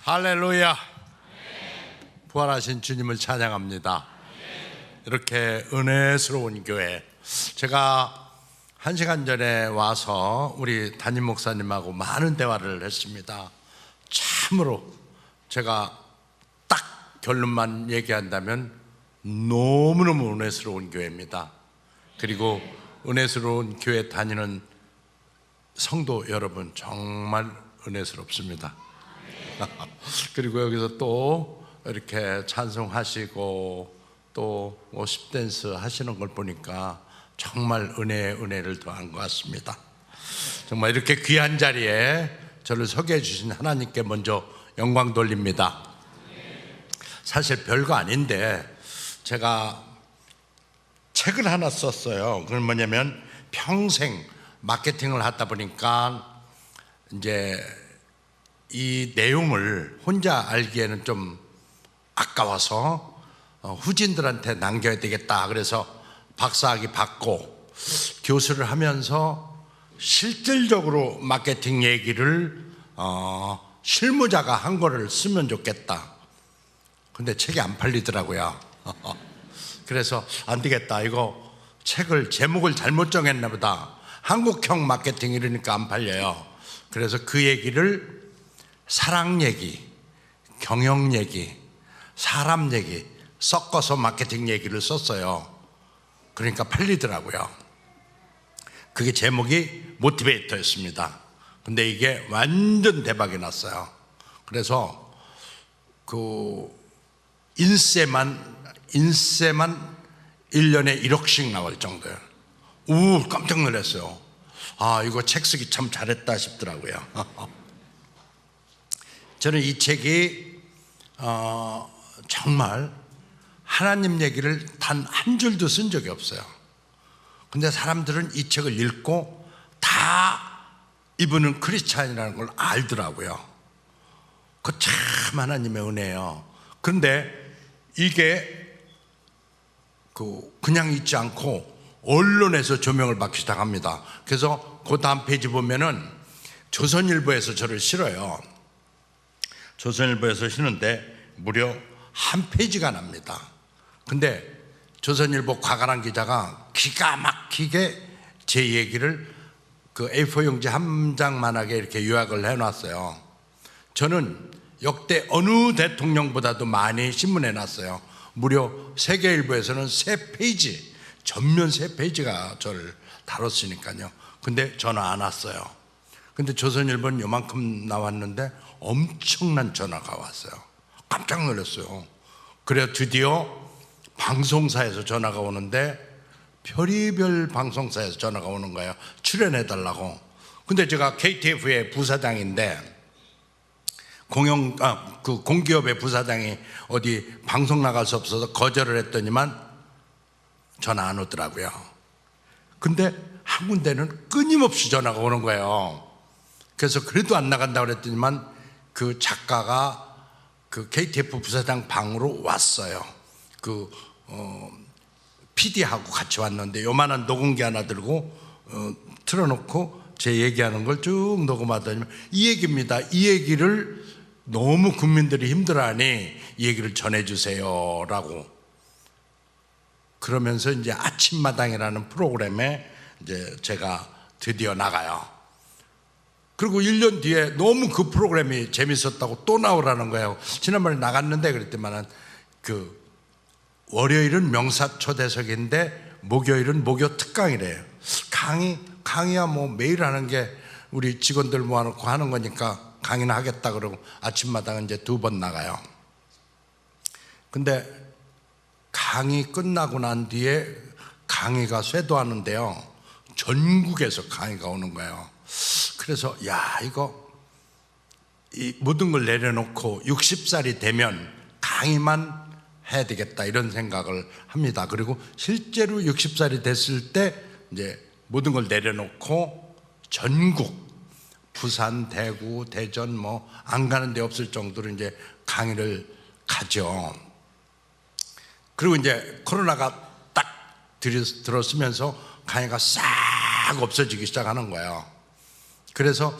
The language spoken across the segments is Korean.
할렐루야. 부활하신 주님을 찬양합니다. 이렇게 은혜스러운 교회, 제가 1시간 전에 와서 우리 담임 목사님하고 많은 대화를 했습니다. 참으로 제가 딱 결론만 얘기한다면 너무너무 은혜스러운 교회입니다. 그리고 은혜스러운 교회 다니는 성도 여러분 정말 은혜스럽습니다. 그리고 여기서 또 이렇게 찬송하시고 또 워십 댄스 하시는 걸 보니까 정말 은혜를 더한 것 같습니다. 정말 이렇게 귀한 자리에 저를 서게 해주신 하나님께 먼저 영광 돌립니다. 사실 별거 아닌데 제가 책을 하나 썼어요. 그건 뭐냐면 평생 마케팅을 하다 보니까 이제 이 내용을 혼자 알기에는 좀 아까워서 후진들한테 남겨야 되겠다. 그래서 박사학위 받고 교수를 하면서 실질적으로 마케팅 얘기를 실무자가 한 거를 쓰면 좋겠다. 근데 책이 안 팔리더라고요. 그래서 안 되겠다. 이거 책을 제목을 잘못 정했나 보다. 한국형 마케팅 이러니까 안 팔려요. 그래서 그 얘기를 사랑 얘기, 경영 얘기, 사람 얘기 섞어서 마케팅 얘기를 썼어요. 그러니까 팔리더라고요. 그게 제목이 모티베이터였습니다. 근데 이게 완전 대박이 났어요. 그래서 그 인세만 1년에 1억씩 나올 정도예요. 깜짝 놀랐어요. 이거 책 쓰기 참 잘했다 싶더라고요. 저는 이 책이 정말 하나님 얘기를 단 한 줄도 쓴 적이 없어요. 근데 사람들은 이 책을 읽고 다 이분은 크리스찬이라는 걸 알더라고요. 그 참 하나님의 은혜예요. 그런데 이게 그냥 있지 않고 언론에서 조명을 받기 시작합니다. 그래서 그 다음 페이지 보면은 조선일보에서 저를 실어요. 조선일보에서 쉬는데 무려 한 페이지가 납니다. 근데 조선일보 곽아랑 기자가 기가 막히게 제 얘기를 그 A4 용지 한 장만하게 이렇게 요약을 해놨어요. 저는 역대 어느 대통령보다도 많이 신문에 놨어요. 무려 세계일보에서는 3페이지, 전면 3페이지가 저를 다뤘으니까요. 근데 저는 안 왔어요. 근데 조선일보는 요만큼 나왔는데 엄청난 전화가 왔어요. 깜짝 놀랐어요. 그래 드디어 방송사에서 전화가 오는데 별의별 방송사에서 전화가 오는 거예요. 출연해달라고. 근데 제가 KTF의 부사장인데 공기업의 부사장이 어디 방송 나갈 수 없어서 거절을 했더니만 전화 안 오더라고요. 근데 한 군데는 끊임없이 전화가 오는 거예요. 그래서 그래도 안 나간다고 그랬더니만 그 작가가 그 KTF 부사장 방으로 왔어요. PD하고 같이 왔는데 요만한 녹음기 하나 들고 틀어놓고 제 얘기하는 걸 쭉 녹음하더니 이 얘기입니다. 이 얘기를 너무 국민들이 힘들어하니 이 얘기를 전해주세요 라고. 그러면서 이제 아침마당이라는 프로그램에 이제 제가 드디어 나가요. 그리고 1년 뒤에 너무 그 프로그램이 재밌었다고 또 나오라는 거예요. 지난번에 나갔는데 그랬더니만 월요일은 명사 초대석인데 목요일은 목요 특강이래요. 강의야 뭐 매일 하는 게 우리 직원들 모아놓고 하는 거니까 강의는 하겠다 그러고 아침마당은 이제 2번 나가요. 근데 강의 끝나고 난 뒤에 강의가 쇄도하는데요. 전국에서 강의가 오는 거예요. 그래서 이 모든 걸 내려놓고 60살이 되면 강의만 해야 되겠다 이런 생각을 합니다. 그리고 실제로 60살이 됐을 때 이제 모든 걸 내려놓고 전국 부산, 대구, 대전 뭐 안 가는 데 없을 정도로 이제 강의를 가죠. 그리고 이제 코로나가 딱 들어서면서 강의가 싹 없어지기 시작하는 거예요. 그래서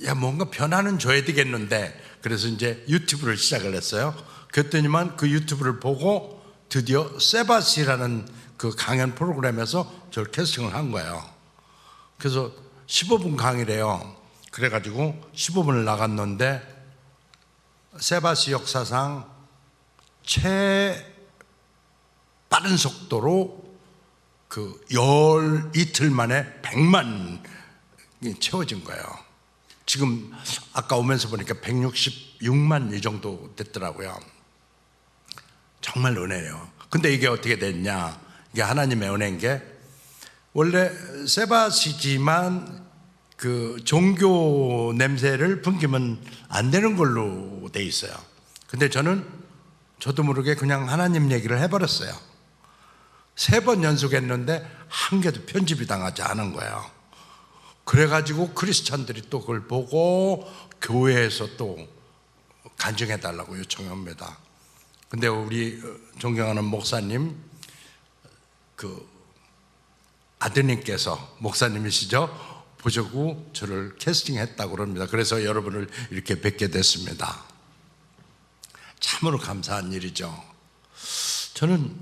야, 뭔가 변화는 줘야 되겠는데, 그래서 이제 유튜브를 시작을 했어요. 그랬더니만 그 유튜브를 보고 드디어 세바시라는 그 강연 프로그램에서 저를 캐스팅을 한 거예요. 그래서 15분 강의래요. 그래가지고 15분을 나갔는데 세바시 역사상 빠른 속도로 그 이틀 만에 100만이 채워진 거예요. 지금 아까 오면서 보니까 166만 이 정도 됐더라고요. 정말 은혜예요. 근데 이게 어떻게 됐냐? 이게 하나님의 은혜인 게, 원래 세바시지만 그 종교 냄새를 풍기면 안 되는 걸로 돼 있어요. 근데 저도 모르게 그냥 하나님 얘기를 해버렸어요. 3번 연속했는데 한 개도 편집이 당하지 않은 거예요. 그래가지고 크리스찬들이 또 그걸 보고 교회에서 또 간증해달라고 요청합니다. 근데 우리 존경하는 목사님 그 아드님께서 목사님이시죠? 보자고 저를 캐스팅했다고 그럽니다. 그래서 여러분을 이렇게 뵙게 됐습니다. 참으로 감사한 일이죠. 저는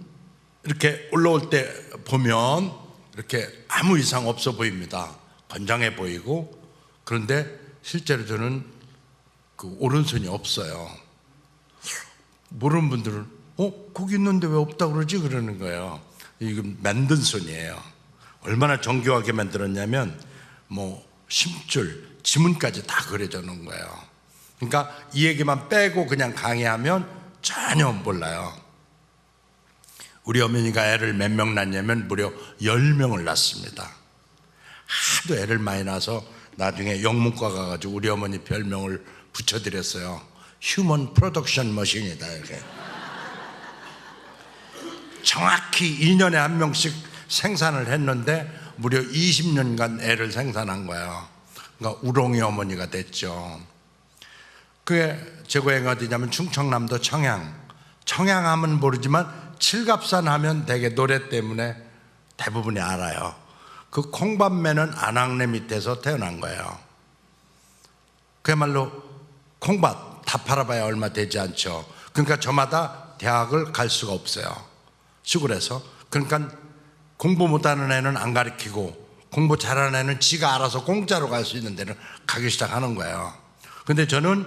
이렇게 올라올 때 보면 이렇게 아무 이상 없어 보입니다. 건장해 보이고. 그런데 실제로 저는 그 오른손이 없어요. 모르는 분들은 거기 있는데 왜 없다고 그러지? 그러는 거예요. 이건 만든 손이에요. 얼마나 정교하게 만들었냐면 심줄, 지문까지 다 그려져 놓은 거예요. 그러니까 이 얘기만 빼고 그냥 강의하면 전혀 몰라요. 우리 어머니가 애를 몇 명 낳냐면 무려 10명을 낳습니다. 하도 애를 많이 낳아서 나중에 영문과 가가지고 우리 어머니 별명을 붙여드렸어요. 휴먼 프로덕션 머신이다, 이렇게. 정확히 2년에 한 명씩 생산을 했는데 무려 20년간 애를 생산한 거예요. 그러니까 우롱이 어머니가 됐죠. 그게 제 고향이 어디냐면 충청남도 청양하면 모르지만 칠갑산 하면 되게 노래 때문에 대부분이 알아요. 그 콩밭매는 안악내 밑에서 태어난 거예요. 그야말로 콩밭 다 팔아봐야 얼마 되지 않죠. 그러니까 저마다 대학을 갈 수가 없어요, 시골에서. 그러니까 공부 못하는 애는 안 가르치고 공부 잘하는 애는 지가 알아서 공짜로 갈 수 있는 데는 가기 시작하는 거예요. 근데 제가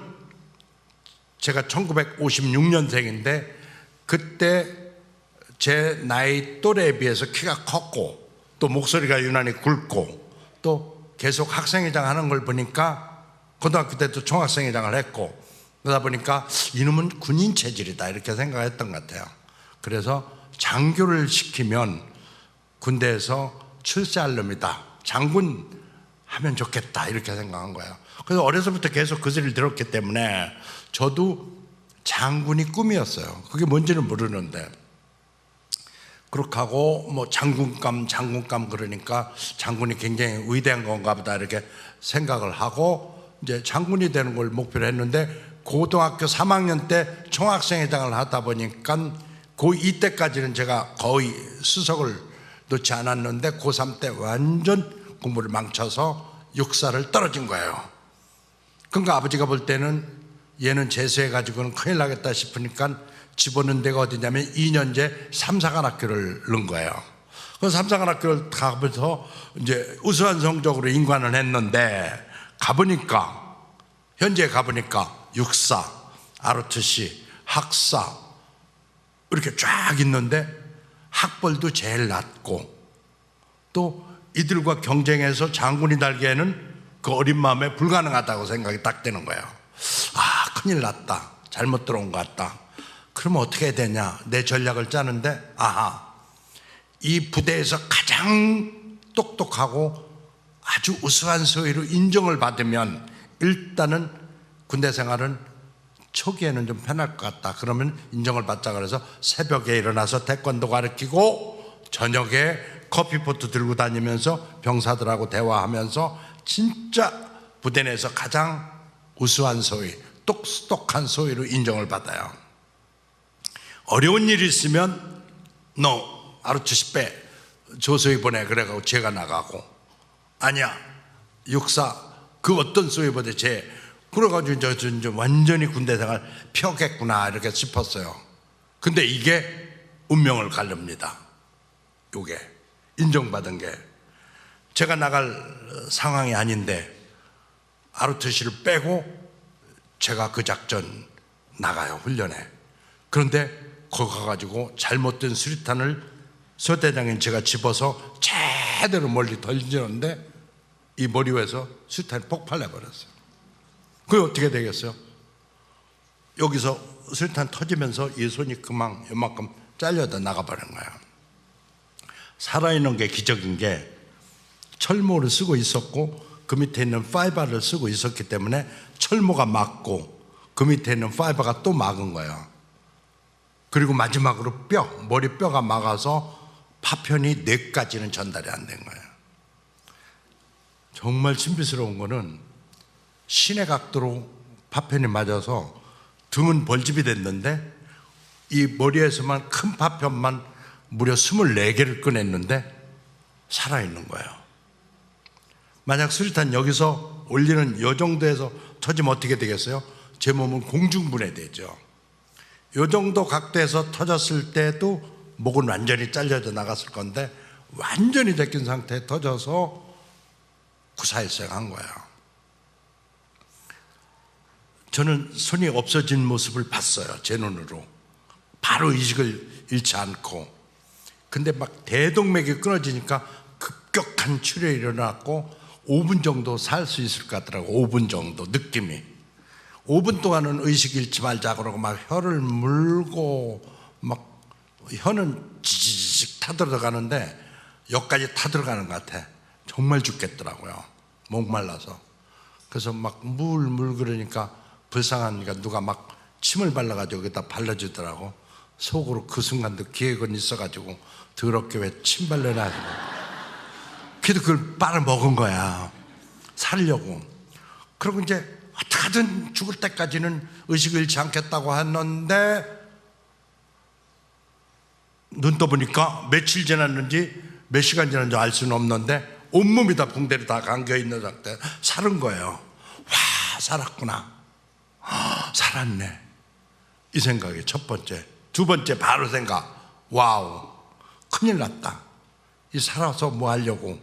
1956년생인데 그때 제 나이 또래에 비해서 키가 컸고 또 목소리가 유난히 굵고 또 계속 학생회장 하는 걸 보니까, 고등학교 때도 총학생회장을 했고, 그러다 보니까 이놈은 군인 체질이다 이렇게 생각했던 것 같아요. 그래서 장교를 시키면 군대에서 출세할 놈이다, 장군 하면 좋겠다 이렇게 생각한 거예요. 그래서 어려서부터 계속 그 소리를 들었기 때문에 저도 장군이 꿈이었어요. 그게 뭔지는 모르는데, 그렇게 하고 장군감 그러니까 장군이 굉장히 위대한 건가 보다 이렇게 생각을 하고 이제 장군이 되는 걸 목표로 했는데, 고등학교 3학년 때 총학생회장을 하다 보니까 고2 때까지는 제가 거의 수석을 놓지 않았는데 고3 때 완전 공부를 망쳐서 육사를 떨어진 거예요. 그러니까 아버지가 볼 때는 얘는 재수해가지고는 큰일 나겠다 싶으니까 집어넣은 데가 어디냐면 2년제 삼사관학교를 넣은 거예요. 그 삼사관학교를 가면서 이제 우수한 성적으로 인관을 했는데 현재 가보니까 육사, ROTC, 학사 이렇게 쫙 있는데 학벌도 제일 낮고 또 이들과 경쟁해서 장군이 달기에는 그 어린 마음에 불가능하다고 생각이 딱 되는 거예요. 큰일 났다, 잘못 들어온 것 같다. 그러면 어떻게 해야 되냐, 내 전략을 짜는데 이 부대에서 가장 똑똑하고 아주 우수한 소위로 인정을 받으면 일단은 군대 생활은 초기에는 좀 편할 것 같다. 그러면 인정을 받자 그래서 새벽에 일어나서 태권도 가르치고 저녁에 커피포트 들고 다니면서 병사들하고 대화하면서 진짜 부대 내에서 가장 우수한 소위, 똑똑한 소위로 인정을 받아요. 어려운 일이 있으면 너 ROTC 조소위 보내 그래가지고 제가 나가고, 아니야 육사 그 어떤 소위보다 그래가지고 이제 완전히 군대 생활 펴겠구나 이렇게 싶었어요. 근데 이게 운명을 가릅니다. 요게 인정받은 게 제가 나갈 상황이 아닌데 ROTC를 빼고 제가 그 작전 나가요, 훈련에. 그런데 거기 가가지고 잘못된 수리탄을 소대장인 제가 집어서 제대로 멀리 던지는데 이 머리 위에서 수리탄이 폭발해 버렸어요. 그게 어떻게 되겠어요? 여기서 수리탄 터지면서 이 손이 요만큼 잘려다 나가버린 거예요. 살아있는 게 기적인 게 철모를 쓰고 있었고 그 밑에 있는 파이버를 쓰고 있었기 때문에 철모가 막고 그 밑에 있는 파이버가 또 막은 거예요. 그리고 마지막으로 머리뼈가 막아서 파편이 뇌까지는 전달이 안 된 거예요. 정말 신비스러운 거는 신의 각도로 파편이 맞아서 등은 벌집이 됐는데 이 머리에서만 큰 파편만 무려 24개를 꺼냈는데 살아있는 거예요. 만약 수리탄 여기서 올리는 이 정도에서 터지면 어떻게 되겠어요? 제 몸은 공중분해되죠. 이 정도 각도에서 터졌을 때도 목은 완전히 잘려져 나갔을 건데 완전히 제낀 상태에 터져서 구사일생한 거예요. 저는 손이 없어진 모습을 봤어요. 제 눈으로. 바로 의식을 잃지 않고. 근데 막 대동맥이 끊어지니까 급격한 출혈이 일어났고 5분 정도 살 수 있을 것 같더라고요. 5분 정도 느낌이. 5분 동안은 의식 잃지 말자 그러고 막 혀를 물고 막 혀는 지지직 타들어가는데 여기까지 타들어가는 것 같아. 정말 죽겠더라고요. 목말라서. 그래서 막 물 그러니까 불쌍하니까 누가 막 침을 발라가지고 여기다 발라주더라고. 속으로 그 순간도 기획은 있어가지고 더럽게 왜 침 발라놔가지고. 그래도 그걸 빨아먹은 거야. 살려고. 그리고 이제 어떻게든 죽을 때까지는 의식을 잃지 않겠다고 했는데 눈 떠보니까 며칠 지났는지 몇 시간 지났는지 알 수는 없는데 온몸이 다 붕대로 다 감겨있는 상태 살은 거예요. 와, 살았구나. 살았네. 이 생각이 첫 번째. 두 번째 바로 생각. 와우, 큰일 났다. 이 살아서 뭐 하려고.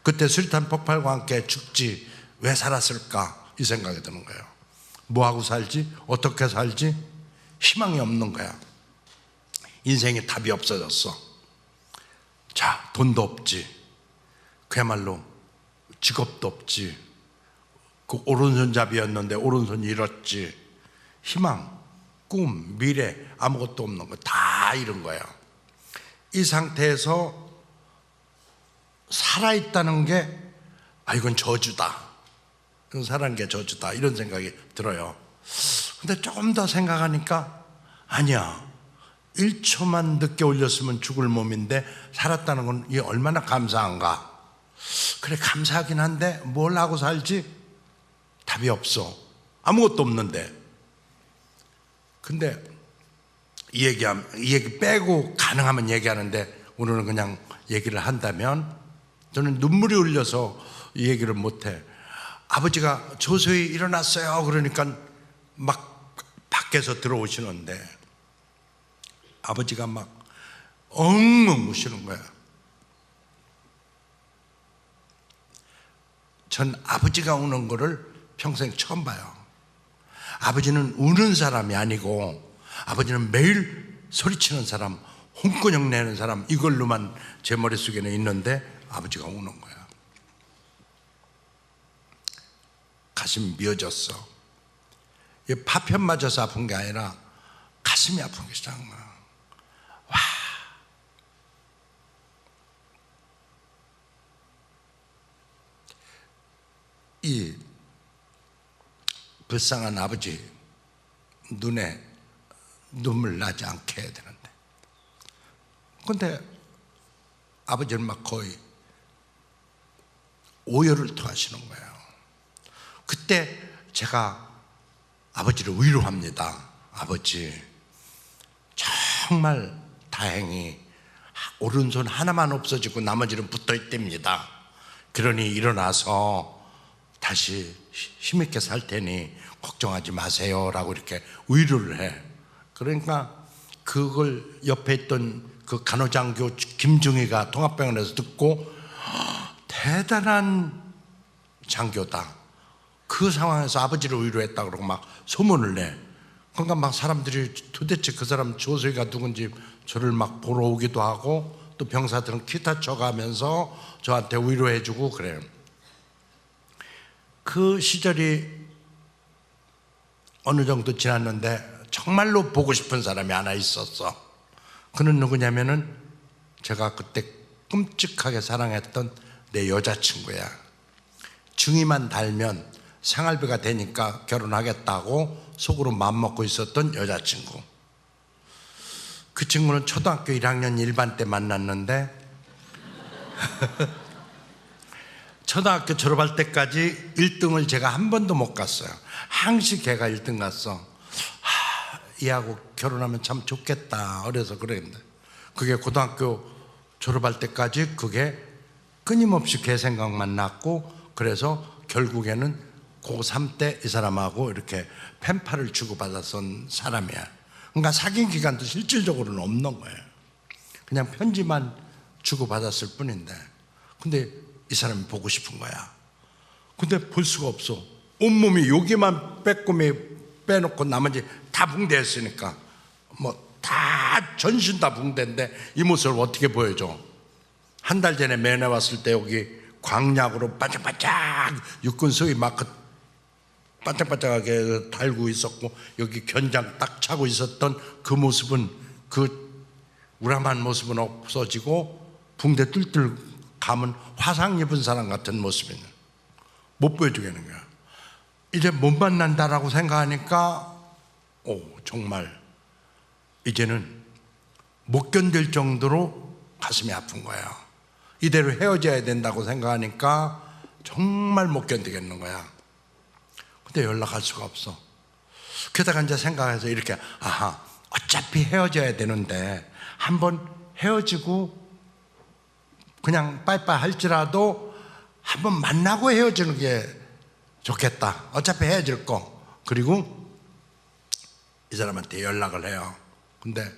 그때 수리탄 폭발과 함께 죽지 왜 살았을까 이 생각이 드는 거예요. 뭐 하고 살지? 어떻게 살지? 희망이 없는 거야. 인생에 답이 없어졌어. 자, 돈도 없지. 그야말로 직업도 없지. 그 오른손잡이였는데 오른손 잃었지. 희망, 꿈, 미래 아무것도 없는 거 다 잃은 거예요. 이 상태에서 살아있다는 게 이건 저주다. 이건 살아있는 게 저주다. 이런 생각이 들어요. 근데 조금 더 생각하니까 아니야. 1초만 늦게 올렸으면 죽을 몸인데 살았다는 건 이게 얼마나 감사한가. 그래, 감사하긴 한데 뭘 하고 살지? 답이 없어. 아무것도 없는데. 근데 이 얘기 빼고 가능하면 얘기하는데 오늘은 그냥 얘기를 한다면 저는 눈물이 흘려서 이 얘기를 못해. 아버지가 조서히 일어났어요. 그러니까 막 밖에서 들어오시는데 아버지가 막 엉엉 우시는 거야. 전 아버지가 우는 거를 평생 처음 봐요. 아버지는 우는 사람이 아니고 아버지는 매일 소리치는 사람, 홍군형 내는 사람, 이걸로만 제 머릿속에는 있는데 아버지가 우는 거야. 가슴이 미어졌어. 파편 맞아서 아픈 게 아니라 가슴이 아픈 게 시작한 거야. 와. 이 불쌍한 아버지 눈에 눈물 나지 않게 해야 되는데, 근데 아버지는 막 거의 오열을 토하시는 거예요. 그때 제가 아버지를 위로합니다. 아버지, 정말 다행히 오른손 하나만 없어지고 나머지는 붙어 있답니다. 그러니 일어나서 다시 힘있게 살 테니 걱정하지 마세요라고 이렇게 위로를 해. 그러니까 그걸 옆에 있던 그 간호장교 김중희가 통합병원에서 듣고 대단한 장교다. 그 상황에서 아버지를 위로했다 그러고 막 소문을 내. 그러니까 막 사람들이 도대체 그 사람 조석이가 누군지 저를 막 보러 오기도 하고 또 병사들은 기타 쳐가면서 저한테 위로해주고 그래요. 그 시절이 어느 정도 지났는데 정말로 보고 싶은 사람이 하나 있었어. 그는 누구냐면은 제가 그때 끔찍하게 사랑했던 내 여자친구야. 중이만 달면 생활비가 되니까 결혼하겠다고 속으로 마음먹고 있었던 여자친구. 그 친구는 초등학교 1학년 1반 때 만났는데 초등학교 졸업할 때까지 1등을 제가 한 번도 못 갔어요. 항시 걔가 1등 갔어. 얘하고 결혼하면 참 좋겠다 어려서 그랬는데 그게 고등학교 졸업할 때까지 그게 끊임없이 걔 생각만 났고, 그래서 결국에는 고3 때 이 사람하고 이렇게 펜팔을 주고받았던 사람이야. 그러니까 사귄 기간도 실질적으로는 없는 거예요. 그냥 편지만 주고받았을 뿐인데, 근데 이 사람이 보고 싶은 거야. 근데 볼 수가 없어. 온몸이 여기만 빼꼼히 빼놓고 나머지 다 붕대했으니까 뭐 다 전신 다 붕대인데 이 모습을 어떻게 보여줘? 한 달 전에 면회 왔을 때 여기 광약으로 반짝반짝 육군 소위 막 반짝반짝하게 달고 있었고 여기 견장 딱 차고 있었던 그 모습은, 그 우람한 모습은 없어지고 붕대 뚫뚫 감은 화상 입은 사람 같은 모습이네. 못 보여주겠는 거야. 이제 못 만난다라고 생각하니까 정말 이제는 못 견딜 정도로 가슴이 아픈 거야. 이대로 헤어져야 된다고 생각하니까 정말 못 견디겠는 거야. 근데 연락할 수가 없어. 게다가 이제 생각해서 이렇게 어차피 헤어져야 되는데 한번 헤어지고 그냥 빠이빠이 할지라도 한번 만나고 헤어지는 게 좋겠다. 어차피 헤어질 거. 그리고 이 사람한테 연락을 해요. 근데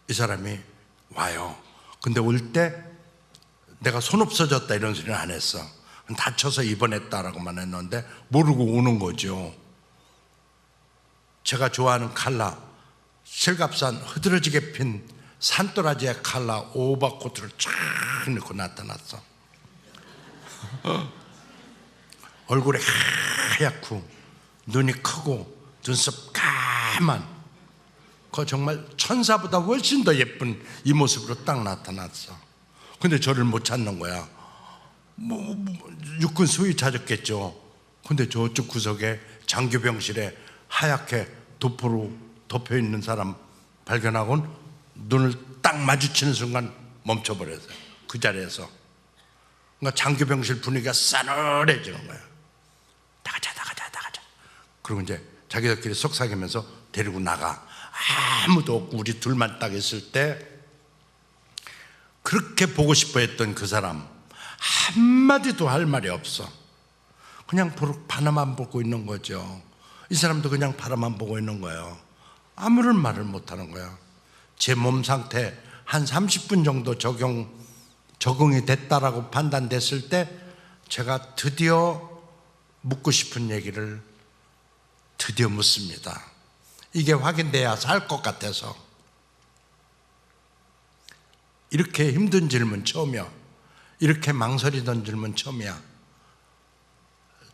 이 사람이 와요. 근데 올 때 내가 손 없어졌다 이런 소리는 안 했어. 다쳐서 입원했다라고만 했는데 모르고 오는 거죠. 제가 좋아하는 칼라, 실갑산 흐드러지게 핀 산도라지의 칼라 오버코트를 쫙 넣고 나타났어. 얼굴이 하얗고 눈이 크고 눈썹 까만, 그 정말 천사보다 훨씬 더 예쁜 이 모습으로 딱 나타났어. 근데 저를 못 찾는 거야. 육군 수위 찾았겠죠. 근데 저쪽 구석에 장교병실에 하얗게 도포로 덮여 있는 사람 발견하고는 눈을 딱 마주치는 순간 멈춰버렸어요. 그 자리에서. 그러니까 장교병실 분위기가 싸늘해지는 거야. 나가자. 그리고 이제 자기들끼리 속삭이면서 데리고 나가. 아무도 없고 우리 둘만 딱 있을 때 그렇게 보고 싶어 했던 그 사람 한마디도 할 말이 없어. 그냥 바라만 보고 있는 거죠. 이 사람도 그냥 바라만 보고 있는 거예요. 아무런 말을 못 하는 거야. 제 몸 상태 한 30분 정도 적응이 됐다라고 판단됐을 때 제가 드디어 묻고 싶은 얘기를 드디어 묻습니다. 이게 확인돼야 살 것 같아서. 이렇게 힘든 질문 처음이야. 이렇게 망설이던 질문 처음이야.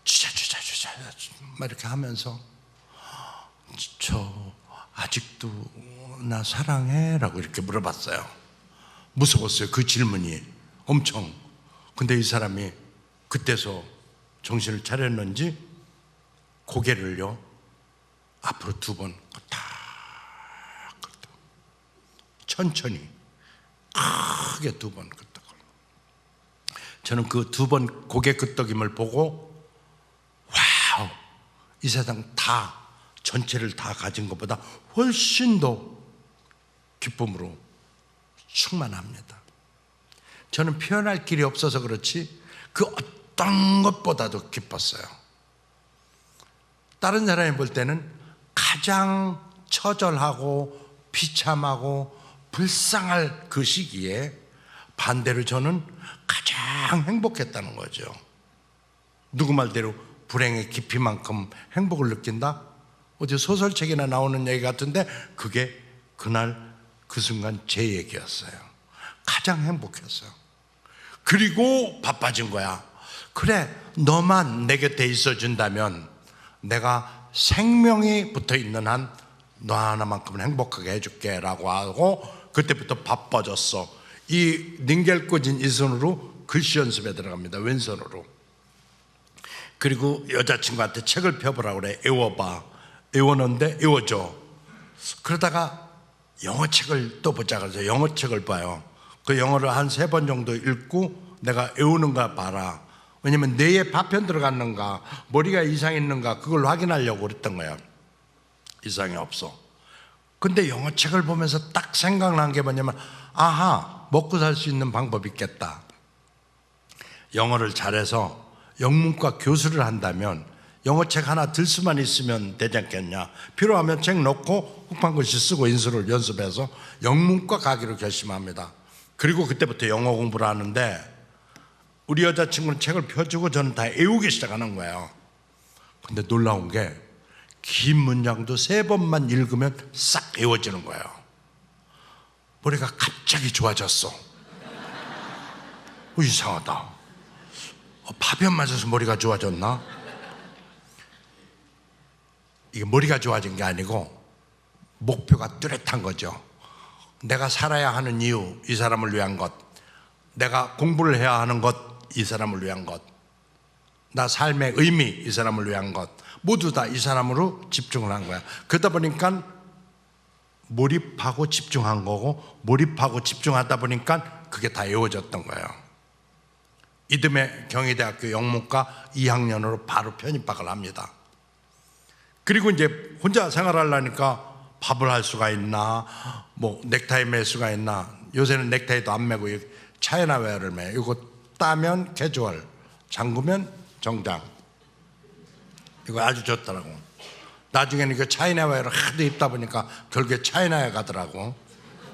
주자 막 이렇게 하면서 저 아직도 나 사랑해? 라고 이렇게 물어봤어요. 무서웠어요. 그 질문이 엄청. 근데 이 사람이 그때서 정신을 차렸는지 고개를요 앞으로 2번 딱 천천히 크게 2번 끄덕. 저는 그 2번 고개 끄덕임을 보고 와우, 이 세상 다 전체를 다 가진 것보다 훨씬 더 기쁨으로 충만합니다. 저는 표현할 길이 없어서 그렇지 그 어떤 것보다도 기뻤어요. 다른 사람이 볼 때는 가장 처절하고 비참하고 불쌍할 그 시기에 반대로 저는 가장 행복했다는 거죠. 누구 말대로 불행의 깊이만큼 행복을 느낀다? 어디 소설책이나 나오는 얘기 같은데 그게 그날 그 순간 제 얘기였어요. 가장 행복했어요. 그리고 바빠진 거야. 그래, 너만 내 곁에 있어준다면 내가 생명이 붙어있는 한 너 하나만큼은 행복하게 해줄게 라고 하고 그때부터 바빠졌어. 이 닌겔 꽂은 이 손으로 글씨 연습에 들어갑니다. 왼손으로. 그리고 여자친구한테 책을 펴보라고 그래. 외워봐. 외워놓는데 외워줘. 그러다가 영어책을 또 보자 그래서 영어책을 봐요. 그 영어를 한 3번 정도 읽고 내가 외우는가 봐라. 왜냐면 뇌에 파편 들어갔는가 머리가 이상이 있는가 그걸 확인하려고 그랬던 거야. 이상이 없어. 근데 영어책을 보면서 딱 생각난 게 뭐냐면 아하, 먹고 살 수 있는 방법이 있겠다. 영어를 잘해서 영문과 교수를 한다면 영어책 하나 들 수만 있으면 되지 않겠냐. 필요하면 책 놓고 후판글씨 쓰고 인수를 연습해서 영문과 가기로 결심합니다. 그리고 그때부터 영어 공부를 하는데 우리 여자친구는 책을 펴주고 저는 다 외우기 시작하는 거예요. 근데 놀라운 게 긴 문장도 3번만 읽으면 싹 외워지는 거예요. 머리가 갑자기 좋아졌어. 이상하다. 파편 맞아서 머리가 좋아졌나? 이게 머리가 좋아진 게 아니고 목표가 뚜렷한 거죠. 내가 살아야 하는 이유, 이 사람을 위한 것. 내가 공부를 해야 하는 것, 이 사람을 위한 것. 나 삶의 의미, 이 사람을 위한 것. 모두 다 이 사람으로 집중을 한 거야. 그러다 보니까 몰입하고 집중한 거고 몰입하고 집중하다 보니까 그게 다 외워졌던 거예요. 이듬해 경희대학교 영문과 2학년으로 바로 편입학을 합니다. 그리고 이제 혼자 생활하려니까 밥을 할 수가 있나, 뭐 넥타이 맬 수가 있나. 요새는 넥타이도 안 매고 차이나웨어를 매. 이거 따면 캐주얼, 잠그면 정장. 이거 아주 좋더라고. 나중에는 이거 차이나웨어를 하도 입다 보니까 결국에 차이나에 가더라고.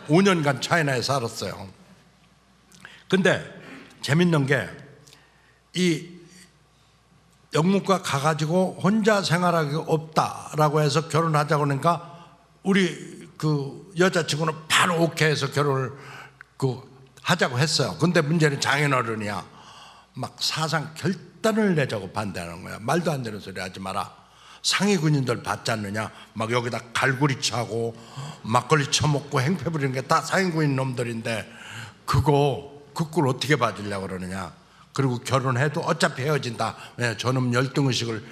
5년간 차이나에 살았어요. 근데 재밌는 게 이 영문과 가가지고 혼자 생활하기 없다라고 해서 결혼하자고 그러니까 우리 그 여자친구는 바로 오케이 해서 결혼을 하자고 했어요. 근데 문제는 장인어른이야. 막 사상 결단을 내자고 반대하는 거야. 말도 안 되는 소리 하지 마라. 상위 군인들 받지 않느냐. 막 여기다 갈고리 차고 막걸리 처먹고 행패 부리는 게 다 상위 군인 놈들인데 그걸 어떻게 봐주려고 그러느냐. 그리고 결혼해도 어차피 헤어진다. 왜냐 저놈 열등의식을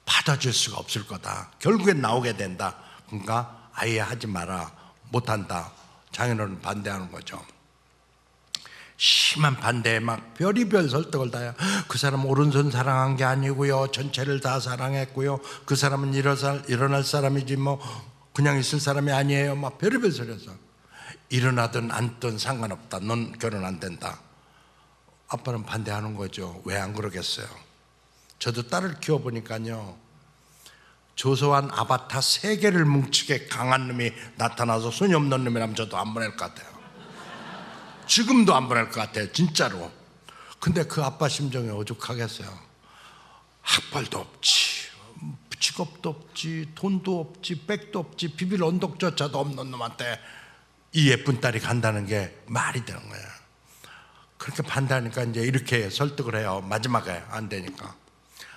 받아줄 수가 없을 거다. 결국엔 나오게 된다. 그러니까 아예 하지 마라. 못한다. 장인어른 반대하는 거죠. 심한 반대에 막 별의별 설득을 다 해요. 그 사람 오른손 사랑한 게 아니고요. 전체를 다 사랑했고요. 그 사람은 일어날 사람이지 뭐 그냥 있을 사람이 아니에요. 막 별의별 소리였어. 일어나든 앉든 상관없다. 넌 결혼 안 된다. 아빠는 반대하는 거죠. 왜 안 그러겠어요? 저도 딸을 키워보니까요. 조소한 아바타 3개를 뭉치게 강한 놈이 나타나서 손이 없는 놈이라면 저도 안 보낼 것 같아요. 지금도 안 보낼 것 같아요. 진짜로. 근데 그 아빠 심정이 오죽하겠어요. 학벌도 없지, 직업도 없지, 돈도 없지, 백도 없지, 비빌 언덕조차도 없는 놈한테 이 예쁜 딸이 간다는 게 말이 되는 거예요. 그렇게 반대하니까 이제 이렇게 설득을 해요. 마지막에 안 되니까.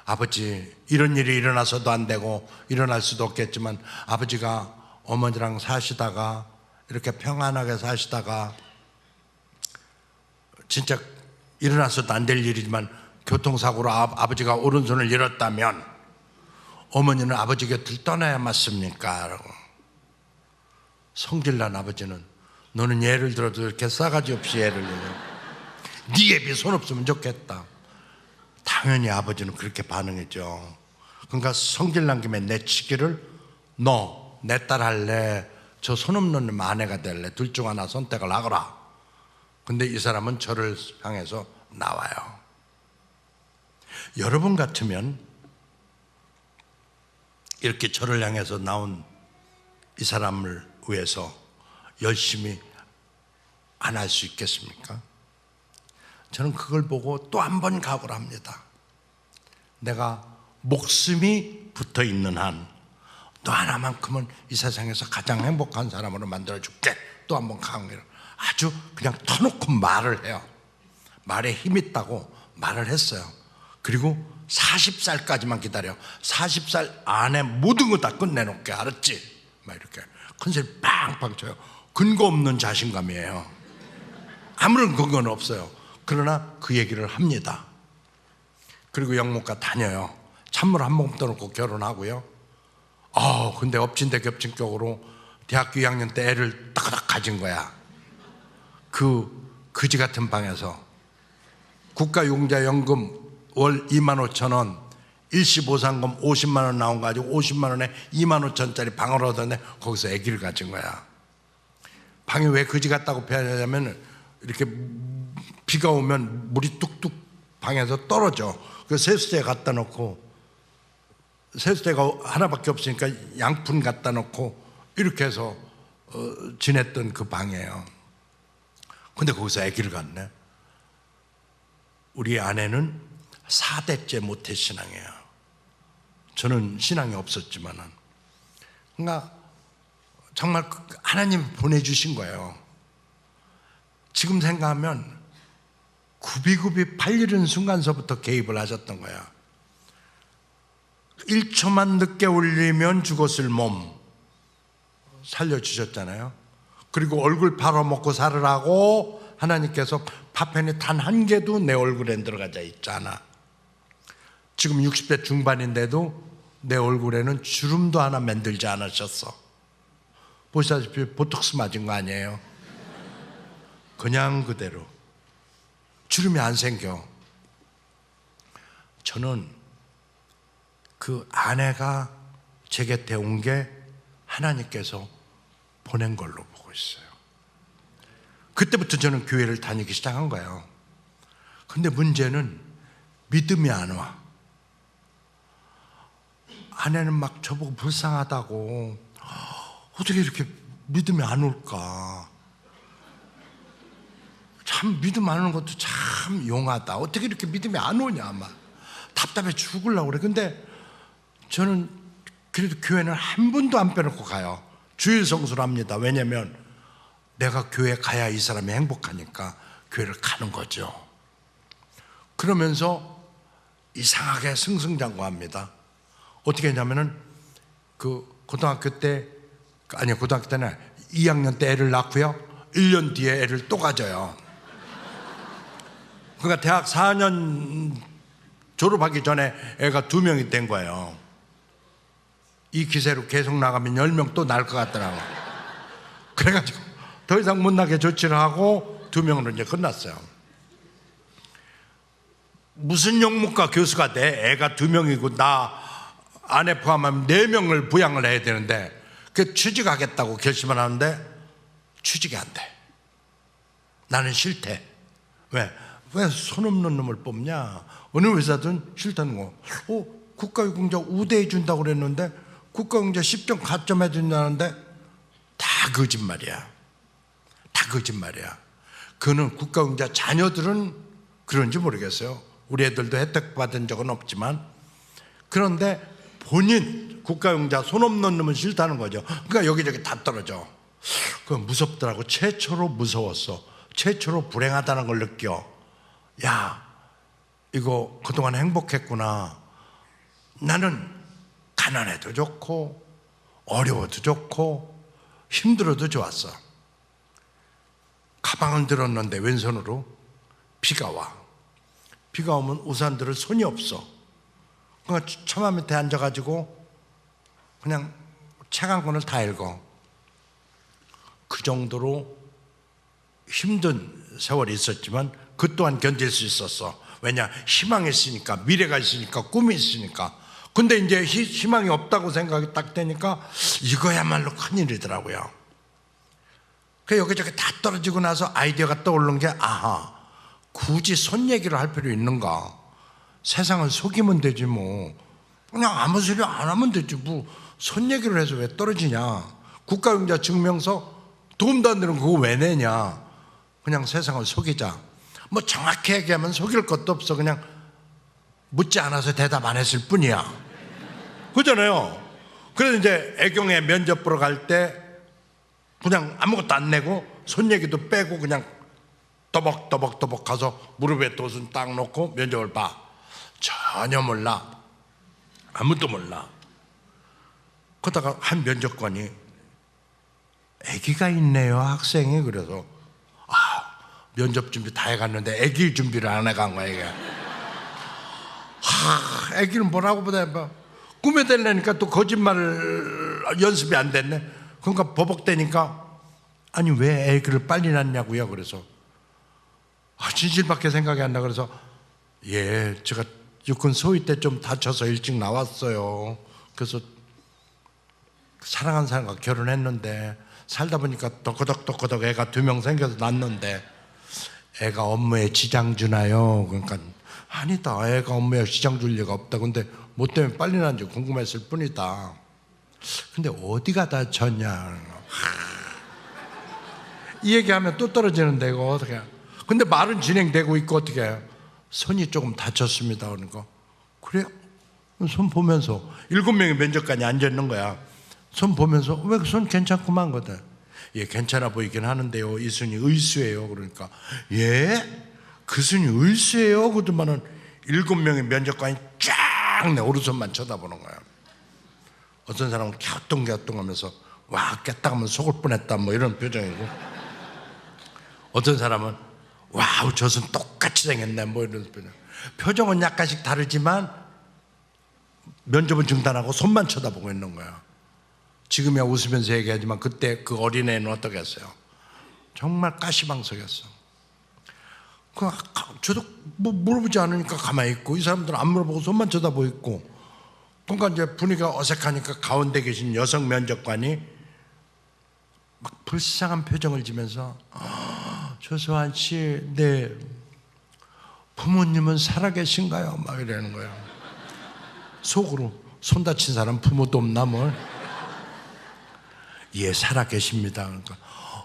아버지, 이런 일이 일어나서도 안 되고 일어날 수도 없겠지만 아버지가 어머니랑 사시다가 이렇게 평안하게 사시다가 진짜 일어나서도 안 될 일이지만 교통사고로 아버지가 오른손을 잃었다면 어머니는 아버지 곁을 떠나야 맞습니까? 라고. 성질난 아버지는 너는 예를 들어도 이렇게 싸가지 없이 예를 들어. 네 애비 손 없으면 좋겠다. 당연히 아버지는 그렇게 반응했죠. 그러니까 성질난 김에 내치기를 너 내 딸 할래? 저 손 없는 놈 아내가 될래? 둘 중 하나 선택을 하거라. 근데 이 사람은 저를 향해서 나와요. 여러분 같으면 이렇게 저를 향해서 나온 이 사람을 위해서 열심히 안 할 수 있겠습니까? 저는 그걸 보고 또 한 번 각오를 합니다. 내가 목숨이 붙어 있는 한 너 하나만큼은 이 세상에서 가장 행복한 사람으로 만들어줄게. 또 한 번 강의를 아주 그냥 터놓고 말을 해요. 말에 힘 있다고 말을 했어요. 그리고 40살까지만 기다려. 40살 안에 모든 거 다 끝내놓게. 알았지? 막 이렇게 컨셉 빵빵 쳐요. 근거 없는 자신감이에요. 아무런 근거는 없어요. 그러나 그 얘기를 합니다. 그리고 영문과 다녀요. 찬물 한 모금 떠놓고 결혼하고요. 근데 엎친 데 겹친 격으로 대학교 2학년 때 애를 따가닥 가진 거야. 그 그지 같은 방에서 국가용자연금 월 25,000원, 일시보상금 50만 원 나온 거 가지고 50만 원에 2만 5천짜리 방을 얻었네. 거기서 아기를 가진 거야. 방이 왜 그지 같다고 표현하냐면 이렇게 비가 오면 물이 뚝뚝 방에서 떨어져. 그 세수대 갖다 놓고, 세수대가 하나밖에 없으니까 양푼 갖다 놓고 이렇게 해서 지냈던 그 방이에요. 근데 거기서 아기를 갖네. 우리 아내는 4대째 모태신앙이에요. 저는 신앙이 없었지만은. 그러니까 정말 하나님이 보내주신 거예요. 지금 생각하면 굽이굽이 팔리는 순간서부터 개입을 하셨던 거야. 1초만 늦게 울리면 죽었을 몸 살려주셨잖아요. 그리고 얼굴 팔아먹고 살으라고 하나님께서 파편이 단 한 개도 내 얼굴에 들어가지 있잖아. 지금 60대 중반인데도 내 얼굴에는 주름도 하나 만들지 않으셨어. 보시다시피 보톡스 맞은 거 아니에요? 그냥 그대로 주름이 안 생겨. 저는 그 아내가 제 곁에 온 게 하나님께서 보낸 걸로 보고 있어요. 그때부터 저는 교회를 다니기 시작한 거예요. 근데 문제는 믿음이 안 와. 아내는 막 저보고 불쌍하다고, 어떻게 이렇게 믿음이 안 올까? 참 믿음 안 오는 것도 참 용하다. 어떻게 이렇게 믿음이 안 오냐, 막 답답해 죽으려고 그래. 근데 저는 그래도 교회는 한 번도 안 빼놓고 가요. 주일 성수를 합니다. 왜냐하면 내가 교회 가야 이 사람이 행복하니까 교회를 가는 거죠. 그러면서 이상하게 승승장구합니다. 어떻게 했냐면은 고등학교 때는 2학년 때 애를 낳고요. 1년 뒤에 애를 또 가져요. 그러니까 대학 4년 졸업하기 전에 애가 2명이 된 거예요. 이 기세로 계속 나가면 10명 또 날 것 같더라고. 그래가지고 더 이상 못 나게 조치를 하고 2명으로 이제 끝났어요. 무슨 영문과 교수가 돼? 애가 2명이고 나 아내 포함하면 4명을 부양을 해야 되는데, 그 취직하겠다고 결심을 하는데 취직이 안 돼. 나는 싫대. 왜 손 없는 놈을 뽑냐? 어느 회사든 싫다는 거. 국가유공자 우대해 준다고 그랬는데 국가유공자 10점 가점 해준다는데 다 거짓말이야. 다 거짓말이야. 그는 국가유공자 자녀들은 그런지 모르겠어요. 우리 애들도 혜택 받은 적은 없지만. 그런데 본인 국가유공자 손 없는 놈은 싫다는 거죠. 그러니까 여기저기 다 떨어져. 그 무섭더라고. 최초로 무서웠어. 최초로 불행하다는 걸 느껴. 야, 이거 그동안 행복했구나. 나는 가난해도 좋고 어려워도 좋고 힘들어도 좋았어. 가방을 들었는데 왼손으로 비가 와. 비가 오면 우산 들을 손이 없어. 그러니까 처마 밑에 앉아가지고 그냥 책 한 권을 다 읽어. 그 정도로 힘든 세월이 있었지만 그 또한 견딜 수 있었어. 왜냐? 희망이 있으니까, 미래가 있으니까, 꿈이 있으니까. 근데 이제 희망이 없다고 생각이 딱 되니까 이거야말로 큰일이더라고요. 그 여기저기 다 떨어지고 나서 아이디어가 떠오른 게, 아하, 굳이 손 얘기를 할 필요 있는가? 세상을 속이면 되지 뭐. 그냥 아무 소리 안 하면 되지 뭐. 손 얘기를 해서 왜 떨어지냐? 국가용자 증명서 도움도 안 되는 그거 왜 내냐? 그냥 세상을 속이자. 뭐 정확히 얘기하면 속일 것도 없어. 그냥 묻지 않아서 대답 안 했을 뿐이야. 그잖아요. 그래서 이제 애경에 면접 보러 갈 때 그냥 아무것도 안 내고 손 얘기도 빼고 그냥 떠벅떠벅 가서 무릎에 도순 딱 놓고 면접을 봐. 전혀 몰라. 아무도 몰라. 그러다가 한 면접관이 아기가 있네요, 학생이. 그래서 면접 준비 다 해갔는데 아기 준비를 안 해간 거야 이게. 아기는 뭐라고 보다 해봐. 꿈에 대려니까 또 거짓말 연습이 안 됐네. 그러니까 버벅대니까 아니 왜 아기를 빨리 낳냐고요. 그래서 진실밖에 생각이 안 나. 그래서 제가 육군 소위 때 좀 다쳐서 일찍 나왔어요. 그래서 사랑하는 사람과 결혼했는데 살다 보니까 또거덕또거덕 애가 2명 생겨서 낳는데 애가 업무에 지장 주나요? 그러니까 아니다, 애가 업무에 지장 줄 리가 없다. 근데 뭐 때문에 빨리 낳는지 궁금했을 뿐이다. 근데 어디가 다쳤냐? 이 얘기하면 또 떨어지는데 이거 어떻게? 근데 말은 진행되고 있고 어떻게 해요? 손이 조금 다쳤습니다. 그러니까 그래요? 손 보면서 7명의 면접관이 앉아있는 거야. 손 보면서 왜 그 손 괜찮구만 거든. 괜찮아 보이긴 하는데요, 이 손이 의수예요. 그러니까 그 손이 의수예요? 그러더만은 7명의 면접관이 쫙 내 오른손만 쳐다보는 거야. 어떤 사람은 갸우뚱갸우뚱하면서 와 깼다 하면 속을 뻔했다 뭐 이런 표정이고, 어떤 사람은 와우 저 손 똑같이 생겼네 뭐 이런 표정. 표정은 약간씩 다르지만 면접은 중단하고 손만 쳐다보고 있는 거야. 지금이야 웃으면서 얘기하지만 그때 그 어린애는 어떻게 했어요? 정말 가시방석이었어. 저도 뭐 물어보지 않으니까 가만히 있고, 이 사람들은 안 물어보고 손만 쳐다보고 있고. 그러니까 이제 분위기가 어색하니까 가운데 계신 여성 면접관이 막 불쌍한 표정을 지면서 조소환 씨, 네 부모님은 살아계신가요? 막 이러는 거예요. 속으로 손 다친 사람 부모도 없나 뭘? 살아계십니다. 그러니까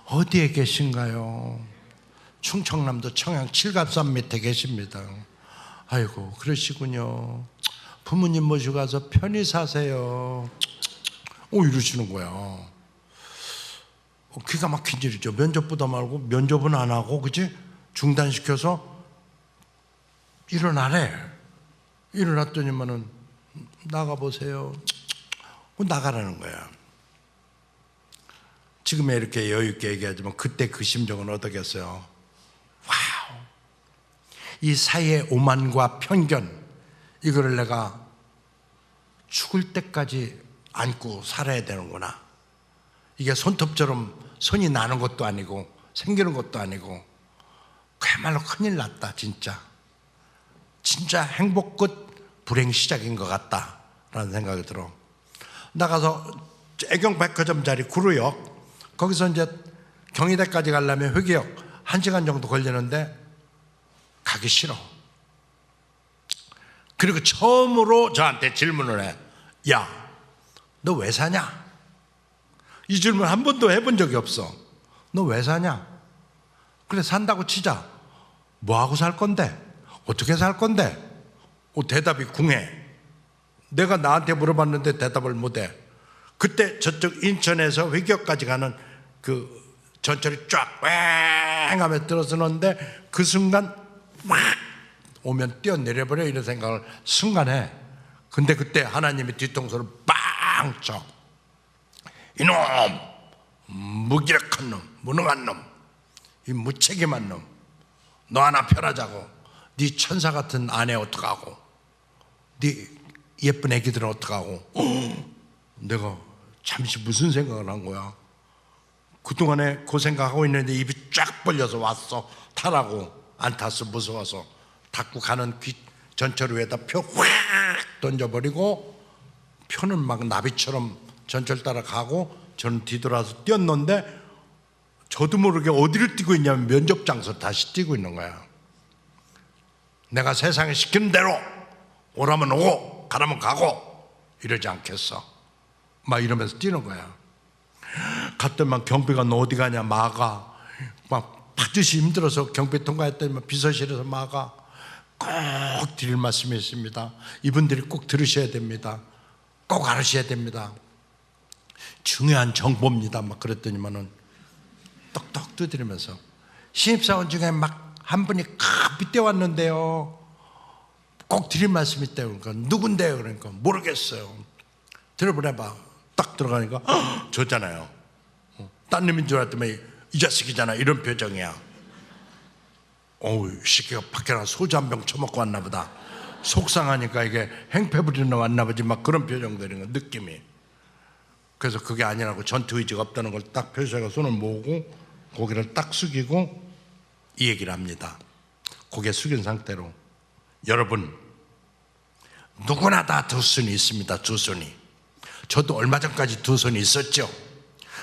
어디에 계신가요? 충청남도 청양 칠갑산 밑에 계십니다. 아이고 그러시군요. 부모님 모시고 가서 편히 사세요. 이러시는 거야. 기가 막힌 일이죠. 면접보다 말고 면접은 안 하고 그치? 중단시켜서 일어나래. 일어났더니만은 나가보세요. 나가라는 거야. 지금에 이렇게 여유있게 얘기하지만 그때 그 심정은 어떻겠어요? 와우, 이 사회의 오만과 편견, 이거를 내가 죽을 때까지 안고 살아야 되는구나. 이게 손톱처럼 손이 나는 것도 아니고 생기는 것도 아니고 그야말로 큰일 났다. 진짜 행복 끝 불행 시작인 것 같다라는 생각이 들어. 나가서 애경 백화점 자리 구로역, 거기서 이제 경희대까지 가려면 회계역 1시간 정도 걸리는데 가기 싫어. 그리고 처음으로 저한테 질문을 해. 야, 너 왜 사냐? 이 질문 한 번도 해본 적이 없어. 너 왜 사냐? 그래, 산다고 치자. 뭐하고 살 건데? 어떻게 살 건데? 대답이 궁해. 내가 나한테 물어봤는데 대답을 못해. 그때 저쪽 인천에서 회교까지 가는 그 전철이 쫙 왱하며 들어서는데 그 순간 막 오면 뛰어내려버려 이런 생각을 순간에. 근데 그때 하나님이 뒤통수를 빵 쳐. 이놈, 무기력한 놈, 무능한 놈, 이 무책임한 놈, 너 하나 편하자고. 네 천사 같은 아내 어떡하고, 네 예쁜 애기들은 어떡하고. 내가 잠시 무슨 생각을 한 거야. 그동안에 그 생각하고 있는데 입이 쫙 벌려서 왔어. 타라고. 안 탔어. 무서워서. 닫고 가는 전철 위에다 표 확 던져버리고, 표는 막 나비처럼 전철 따라가고, 저는 뒤돌아서 뛰었는데 저도 모르게 어디를 뛰고 있냐면 면접 장소를 다시 뛰고 있는 거야. 내가 세상에 시키는 대로 오라면 오고 가라면 가고 이러지 않겠어. 막 이러면서 뛰는 거야. 갔더니만 경비가 너 어디 가냐 막아. 막 파듯이 힘들어서 경비 통과했더니만 비서실에서 막아. 꼭 드릴 말씀이 있습니다. 이분들이 꼭 들으셔야 됩니다. 꼭 알으셔야 됩니다. 중요한 정보입니다. 막 그랬더니만은 떡떡 두드리면서 신입사원 중에 막 한 분이 빗대 왔는데요. 꼭 드릴 말씀이 있대요. 그러니까 누군데요? 그러니까 모르겠어요. 들어보내봐. 딱 들어가니까 저잖아요. 딴 놈인 줄 알았더니 이 자식이잖아. 이런 표정이야. 어우, 새끼가 밖에 나가 소주 한 병 처먹고 왔나 보다. 속상하니까 이게 행패 부리러 왔나 보지. 막 그런 표정들인 거 느낌이. 그래서 그게 아니라고 전투 의지가 없다는 걸 딱 표시하고 손을 모으고 고개를 딱 숙이고 이 얘기를 합니다. 고개 숙인 상태로 여러분 누구나 다 두 손이 있습니다. 두 손이. 저도 얼마 전까지 두 손이 있었죠.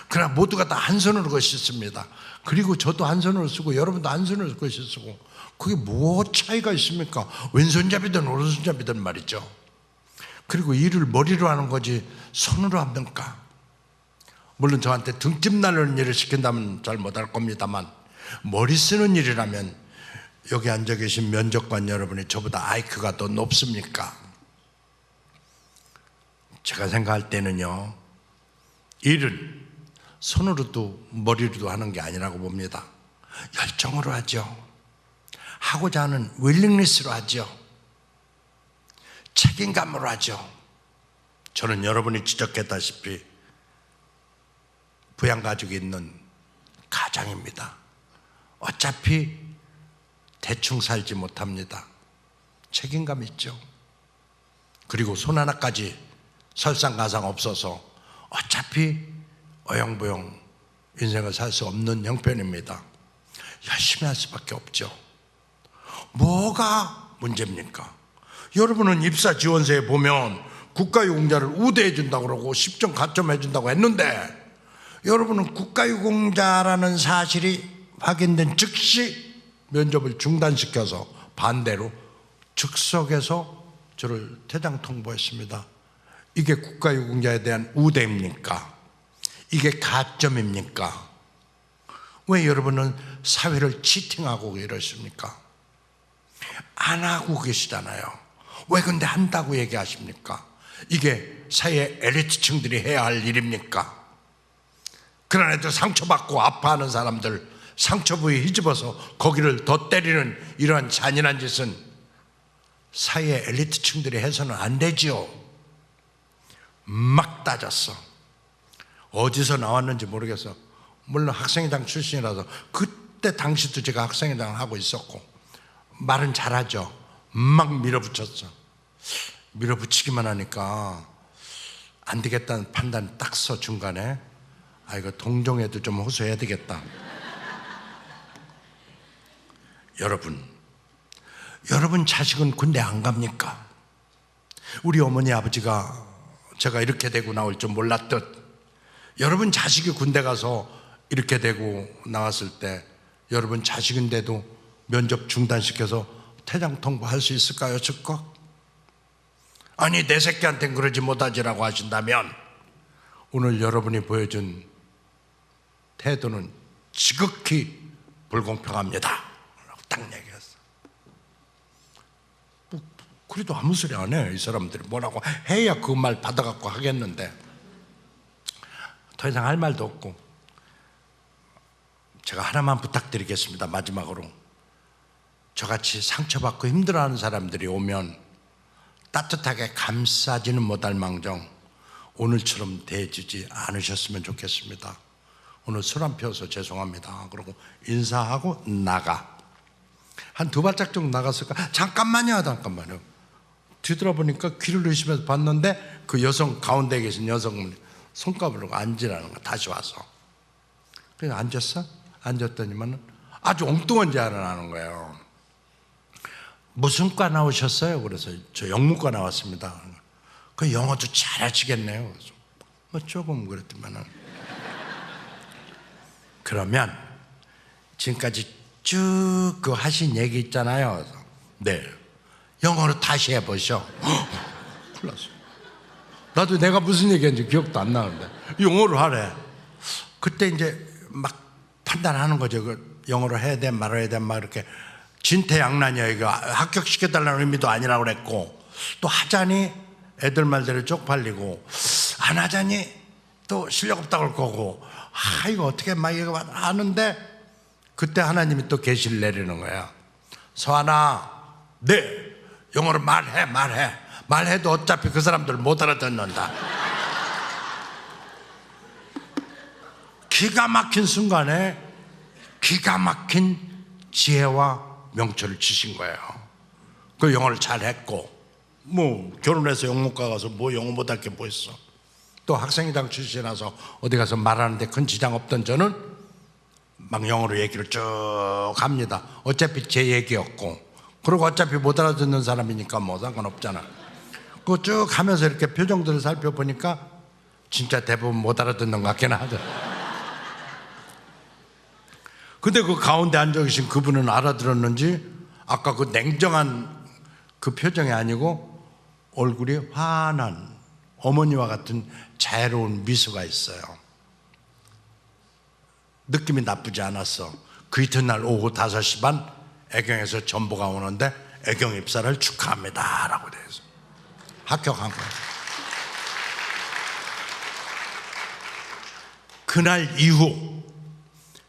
그러나 모두가 다 한 손으로 것이 있습니다. 그리고 저도 한 손으로 쓰고 여러분도 한 손으로 것이 쓰고 그게 뭐 차이가 있습니까? 왼손잡이든 오른손잡이든 말이죠. 그리고 일을 머리로 하는 거지 손으로 합니까? 물론 저한테 등집 나르는 일을 시킨다면 잘 못할 겁니다만 머리 쓰는 일이라면 여기 앉아 계신 면접관 여러분이 저보다 IQ가 더 높습니까? 제가 생각할 때는요, 일은 손으로도 머리로도 하는 게 아니라고 봅니다. 열정으로 하죠. 하고자 하는 윌링리스로 하죠. 책임감으로 하죠. 저는 여러분이 지적했다시피 부양가족이 있는 가장입니다. 어차피 대충 살지 못합니다. 책임감 있죠. 그리고 손 하나까지 설상가상 없어서 어차피 어영부영 인생을 살 수 없는 형편입니다. 열심히 할 수밖에 없죠. 뭐가 문제입니까? 여러분은 입사 지원서에 보면 국가유공자를 우대해 준다고 그러고 10점 가점 해준다고 했는데 여러분은 국가유공자라는 사실이 확인된 즉시 면접을 중단시켜서 반대로 즉석에서 저를 퇴장 통보했습니다. 이게 국가유공자에 대한 우대입니까? 이게 가점입니까? 왜 여러분은 사회를 치팅하고 이러십니까? 안 하고 계시잖아요. 왜 근데 한다고 얘기하십니까? 이게 사회 엘리트층들이 해야 할 일입니까? 그런 애들 상처받고 아파하는 사람들 상처 부위에 휘집어서 거기를 더 때리는 이러한 잔인한 짓은 사회 엘리트층들이 해서는 안 되지요. 막 따졌어. 어디서 나왔는지 모르겠어. 물론 학생회장 출신이라서 그때 당시도 제가 학생회장을 하고 있었고 말은 잘하죠. 막 밀어붙였어. 밀어붙이기만 하니까 안 되겠다는 판단 딱 서 중간에 아 이거 동종애도 좀 호소해야 되겠다. 여러분 자식은 군대 안 갑니까? 우리 어머니 아버지가 제가 이렇게 되고 나올 줄 몰랐듯 여러분 자식이 군대 가서 이렇게 되고 나왔을 때 여러분 자식인데도 면접 중단시켜서 퇴장 통보할 수 있을까요? 즉각? 아니 내 새끼한테는 그러지 못하지라고 하신다면 오늘 여러분이 보여준 태도는 지극히 불공평합니다 라고 딱 얘기했어. 그래도 아무 소리 안 해. 이 사람들이 뭐라고 해야 그 말 받아갖고 하겠는데 더 이상 할 말도 없고 제가 하나만 부탁드리겠습니다. 마지막으로 저같이 상처받고 힘들어하는 사람들이 오면 따뜻하게 감싸지는 못할 망정 오늘처럼 대해주지 않으셨으면 좋겠습니다. 오늘 술 안 피워서 죄송합니다. 그러고 인사하고 나가. 한 두 발짝 정도 나갔을까? 잠깐만요. 뒤돌아보니까 귀를 의심해서 봤는데 그 여성 가운데 계신 여성분 손가락으로 앉으라는 거. 다시 와서 그냥 앉았어? 앉았더니만 아주 엉뚱한 제안을 하는 거예요. 무슨 과 나오셨어요? 그래서 저 영문과 나왔습니다. 그 영어도 잘하시겠네요. 그래서 뭐 조금 그랬더만은 그러면 지금까지 쭉 그 하신 얘기 있잖아요. 네. 영어로 다시 해보셔. 큰일 났어. 나도 내가 무슨 얘기했는지 기억도 안 나는데 영어로 하래. 그때 이제 막 판단하는 거죠. 그 영어로 해야 돼 말아야 돼 막 이렇게 진퇴양난이야. 이거 합격시켜달라는 의미도 아니라고 그랬고, 또 하자니 애들 말대로 쪽팔리고, 안 하자니 또 실력 없다고 할 거고, 이거 어떻게 막 이거 하는데, 그때 하나님이 또 계시를 내리는 거야. 서하나, 네 영어로 말해도 어차피 그 사람들 못 알아듣는다. 기가 막힌 순간에 기가 막힌 지혜와 명철을 주신 거예요. 그 영어를 잘했고, 뭐 결혼해서 영문과 가서 뭐 영어 못할 게 뭐 있어. 또 학생회장 출신이라서 어디 가서 말하는데 큰 지장 없던 저는 막 영어로 얘기를 쭉 합니다. 어차피 제 얘기였고, 그리고 어차피 못 알아듣는 사람이니까 뭐 상관없잖아. 그거 쭉 하면서 이렇게 표정들을 살펴보니까 진짜 대부분 못 알아듣는 것 같긴 하더라고요. 근데 그 가운데 앉아 계신 그분은 알아들었는지 아까 그 냉정한 그 표정이 아니고 얼굴이 환한 어머니와 같은 자애로운 미소가 있어요. 느낌이 나쁘지 않았어. 그 이튿날 오후 5시 반 애경에서 전보가 오는데 애경 입사를 축하합니다 라고 돼서 합격한 거예요. 그날 이후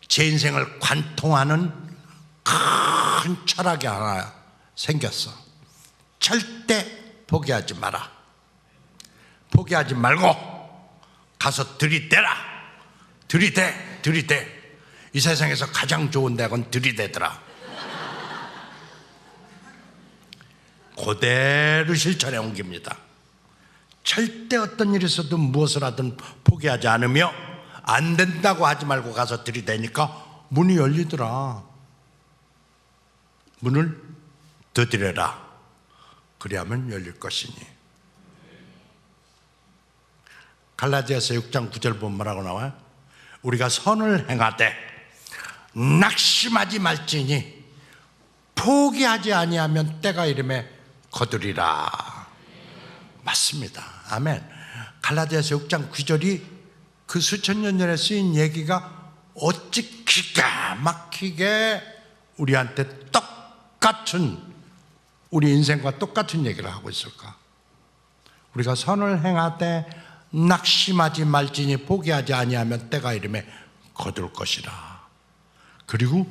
제 인생을 관통하는 큰 철학이 하나 생겼어. 절대 포기하지 마라. 포기하지 말고 가서 들이대라. 들이대. 이 세상에서 가장 좋은 대학은 들이대더라. 그대로 실천에 옮깁니다. 절대 어떤 일이 있어도 무엇을 하든 포기하지 않으며, 안 된다고 하지 말고 가서 들이대니까 문이 열리더라. 문을 두드려라. 그리하면 열릴 것이니. 갈라디아서 6장 9절 보면 뭐라고 나와요? 우리가 선을 행하되 낙심하지 말지니 포기하지 아니하면 때가 이름에 거두리라. 맞습니다. 아멘. 갈라디아서 6장 9절이 그 수천 년 전에 쓰인 얘기가 어찌 기가 막히게 우리한테 똑같은, 우리 인생과 똑같은 얘기를 하고 있을까? 우리가 선을 행하되 낙심하지 말지니 포기하지 아니하면 때가 이름에 거둘 것이라. 그리고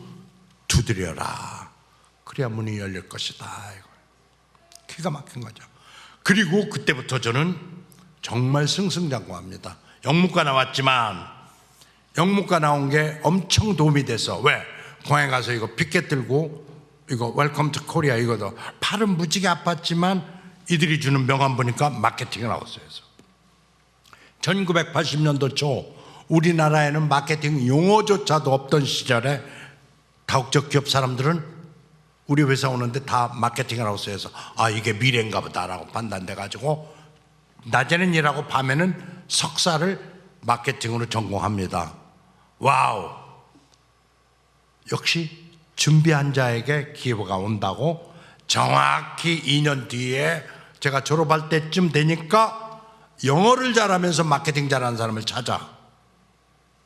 두드려라. 그래야 문이 열릴 것이다. 기가 막힌 거죠. 그리고 그때부터 저는 정말 승승장구합니다. 영문과 나왔지만 영문과 나온 게 엄청 도움이 돼서, 왜? 공항에 가서 이거 피켓 들고 이거 웰컴 투 코리아 이거도 팔은 무지개 아팠지만 이들이 주는 명함 보니까 마케팅이 나왔어요. 1980년도 초 우리나라에는 마케팅 용어조차도 없던 시절에 다국적 기업 사람들은 우리 회사 오는데 다 마케팅을 하고 있어서 이게 미래인가 보다라고 판단돼 가지고 낮에는 일하고 밤에는 석사를 마케팅으로 전공합니다. 와우! 역시 준비한 자에게 기회가 온다고. 정확히 2년 뒤에 제가 졸업할 때쯤 되니까 영어를 잘하면서 마케팅 잘하는 사람을 찾아.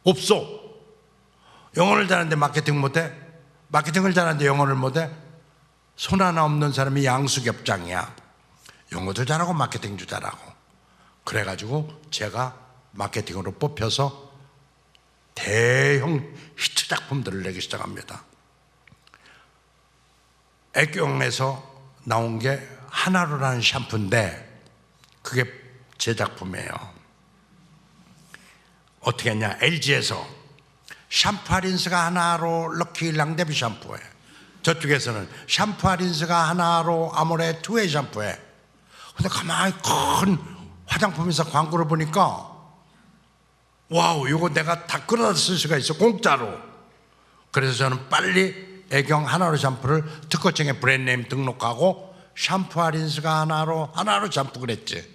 없어. 영어를 잘하는데 마케팅 못해? 마케팅을 잘하는데 영어를 못해? 손 하나 없는 사람이 양수겹장이야. 영어도 잘하고 마케팅도 잘하고. 그래가지고 제가 마케팅으로 뽑혀서 대형 히트 작품들을 내기 시작합니다. 애경에서 나온 게 하나로라는 샴푸인데 그게 제 작품이에요. 어떻게 했냐? LG에서 샴푸 린스가 하나로 럭키 랑데비 샴푸에, 저쪽에서는 샴푸 린스가 하나로 아모레 투웨이 샴푸에. 근데 가만히 큰 화장품에서 광고를 보니까 와우, 이거 내가 다 끌어다 쓸 수가 있어, 공짜로. 그래서 저는 빨리 애경 하나로 샴푸를 특허청에 브랜드네임 등록하고 샴푸 린스가 하나로 샴푸 그랬지.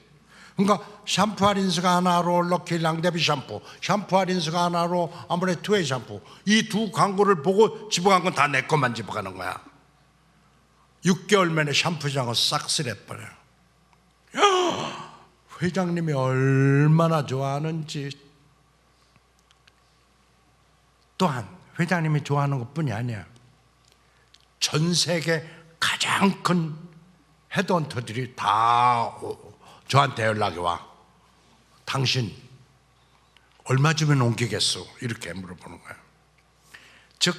그러니까 샴푸 린스가 하나로 럭키 랑데비 샴푸, 샴푸 린스가 하나로 아모레 투웨이 샴푸, 이 두 광고를 보고 집어간 건 다 내 것만 집어가는 거야. 6개월 만에 샴푸장을 싹 쓸어버려요. 회장님이 얼마나 좋아하는지. 또한 회장님이 좋아하는 것뿐이 아니야. 전 세계 가장 큰 헤드헌터들이 다 저한테 연락이 와. 당신 얼마 주면 옮기겠소? 이렇게 물어보는 거야. 즉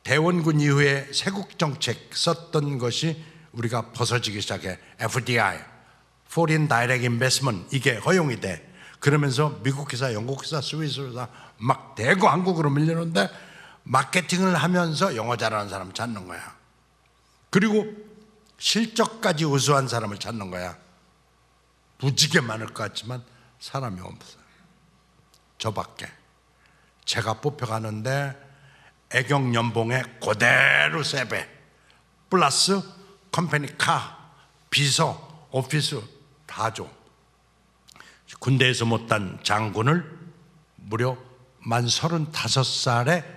대원군 이후에 세국정책 썼던 것이 우리가 벗어지기 시작해. FDI, Foreign Direct Investment, 이게 허용이 돼. 그러면서 미국 회사, 영국 회사, 스위스 회사 막 대거 한국으로 밀려오는데 마케팅을 하면서 영어 잘하는 사람 찾는 거야. 그리고 실적까지 우수한 사람을 찾는 거야. 무지개 많을 것 같지만 사람이 없어요. 저밖에. 제가 뽑혀가는데 애경 연봉에 그대로 3배 플러스 컴퍼니 카, 비서, 오피스 다 줘. 군대에서 못한 장군을 무려 만 35살에